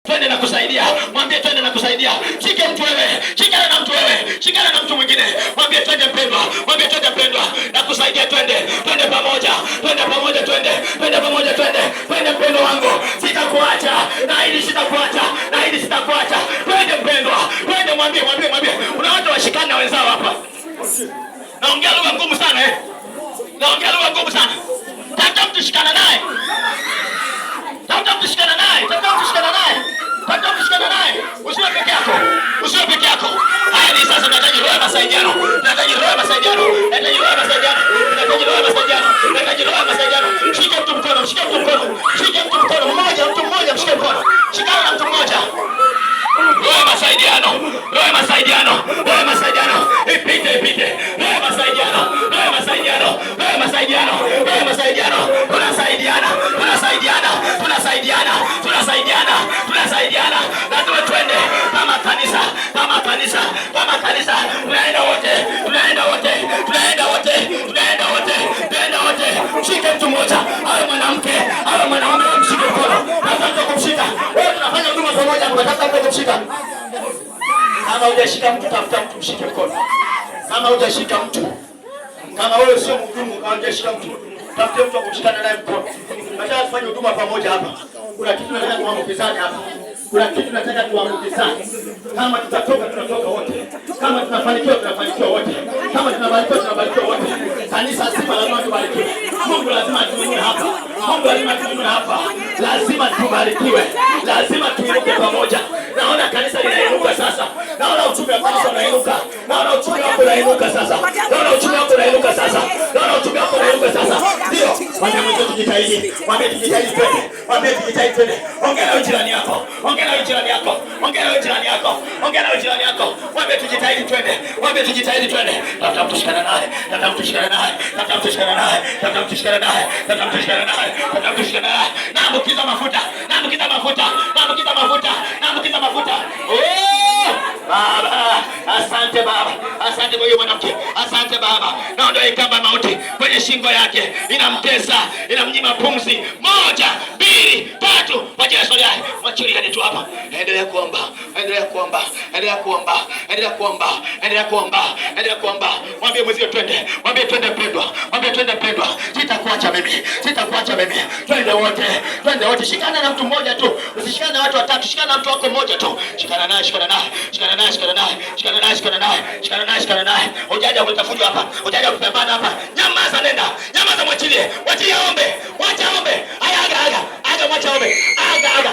twende na kusaidia. Mwambie twende na kusaidia. Shike mtu wewe, shikana na mtu wewe, shikana na mtu mwingine. Mwambie twende mpendwa, mwambie twende mpendwa na kusaidia. Twende, twende pamoja, twende pamoja, twende, twende pamoja, twende, twende mpendwa wangu. Sitakuacha, na hili sitakuacha, na hili sitakuacha. Twende mpendwa, twende. Mwambie, mwambie, mwambie. Kuna watu washikana na wenzao hapa. Naongea lugha ngumu sana naongea lugha ngumu sana. Tafuta mtu shikana naye. Tafuta mtu shikana naye. Tafuta mtu shikana naye. Tafuta mtu shikana naye. Usiwe peke yako. Usiwe peke yako. Haya ni sasa tunahitaji roho ya masaidiano. Tunahitaji roho ya masaidiano. Tunahitaji roho ya masaidiano. Tunahitaji roho ya masaidiano. Tunahitaji roho ya masaidiano. Shika mtu mkono, shika mtu mkono. Shika mtu mkono mmoja, mtu mmoja mshike mkono. Shikana na mtu mmoja. Roho ya masaidiano. Roho ya masaidiano. Roho ya masaidiano. Ipite, ipite. Roho ya masaidiano. Roho ya masaidiano. Roho ya masaidiano. Roho ya masaidiano. Tunasaidiana. Tunasaidiana. Tunasaidiana. Tunasaidiana. Tunasaidiana. Lazima twende kama kanisa. Kama kanisa. Kama kanisa. Tunaenda wote. Tunaenda wote. Tunaenda wote. Tunaenda wote. Tunaenda wote. Shike mtu mmoja. Awe mwanamke. Awe mwanaume. Mshike mkono. Nataka kumshika. Wewe tunafanya huduma pamoja. Tunataka kumshika. Kama hujashika mtu, tafuta mtu mshike mkono. Kama hujashika mtu, kama wewe sio mhudumu, kama hujashika mtu, tafuta mtu kumshikana naye mkono. Nataka tufanye huduma pamoja hapa. Kuna kitu nataka tuambukizane hapa. Kuna kitu nataka tuambukizane. Kama tutatoka tunatoka wote. Kama tunafanikiwa tunafanikiwa wote. Kama tunabarikiwa tunabarikiwa wote. Kanisa zima lazima tubarikiwe. Mungu lazima atuinue hapa. Mungu lazima atuinue hapa. Lazima tubarikiwe. Lazima tuinuke pamoja. Naona kanisa linainuka sasa. Naona uchumi wa kanisa unainuka. Naona uchumi wako unainuka sasa. Naona uchumi wako unainuka sasa. Naona uchumi wako unainuka sasa. Ndio. Mwambie mwenyewe tujitahidi. Mwambie tujitahidi twende. Mwambie tujitahidi twende. Ongea na jirani yako. Ongea na jirani yako. Ongea na jirani yako. Ongea na jirani yako. Mwambie tujitahidi twende. Mwambie tujitahidi twende. Tafuta mtu shikana naye. Tafuta mtu shikana naye. Tafuta mtu shikana naye. Tafuta mtu shikana naye. Tafuta mtu shikana naye. Tafuta mtu shikana naye. Naambukiza mafuta. Naambukiza mafuta. Naambukiza mafuta. Naambukiza mafuta. Baba, asante Baba. Asante kwa hiyo mwanamke. Asante Baba. Naondoa kamba mauti kwenye shingo yake. Inamtesa, inamnyima pumzi. 1, 2, 3. Wacha swali yake. Mwachili hadi tu hapa. Endelea kuomba. Endelea kuomba. Endelea kuomba. Endelea kuomba. Endelea kuomba. Endelea kuomba. Mwambie mwezio twende. Mwambie twende pendwa. Mwambie twende pendwa. Sitakuacha mimi. Sitakuacha mimi. Twende wote. Twende wote. Shikana na mtu mmoja tu. Usishikane na watu watatu. Shikana na mtu wako mmoja tu. Shikana naye, shikana naye. Shikana naye, shikana naye. Shikana naye, shikana naye. Shikana naye, shikana naye. Hujaja kutafuta hapa. Hujaja kupambana hapa. Nyamaza nenda. Nyamaza mwachilie. Wachilie ombe. Wacha ombe. Aya aga aga. Aga mwacha ombe. Aga aga.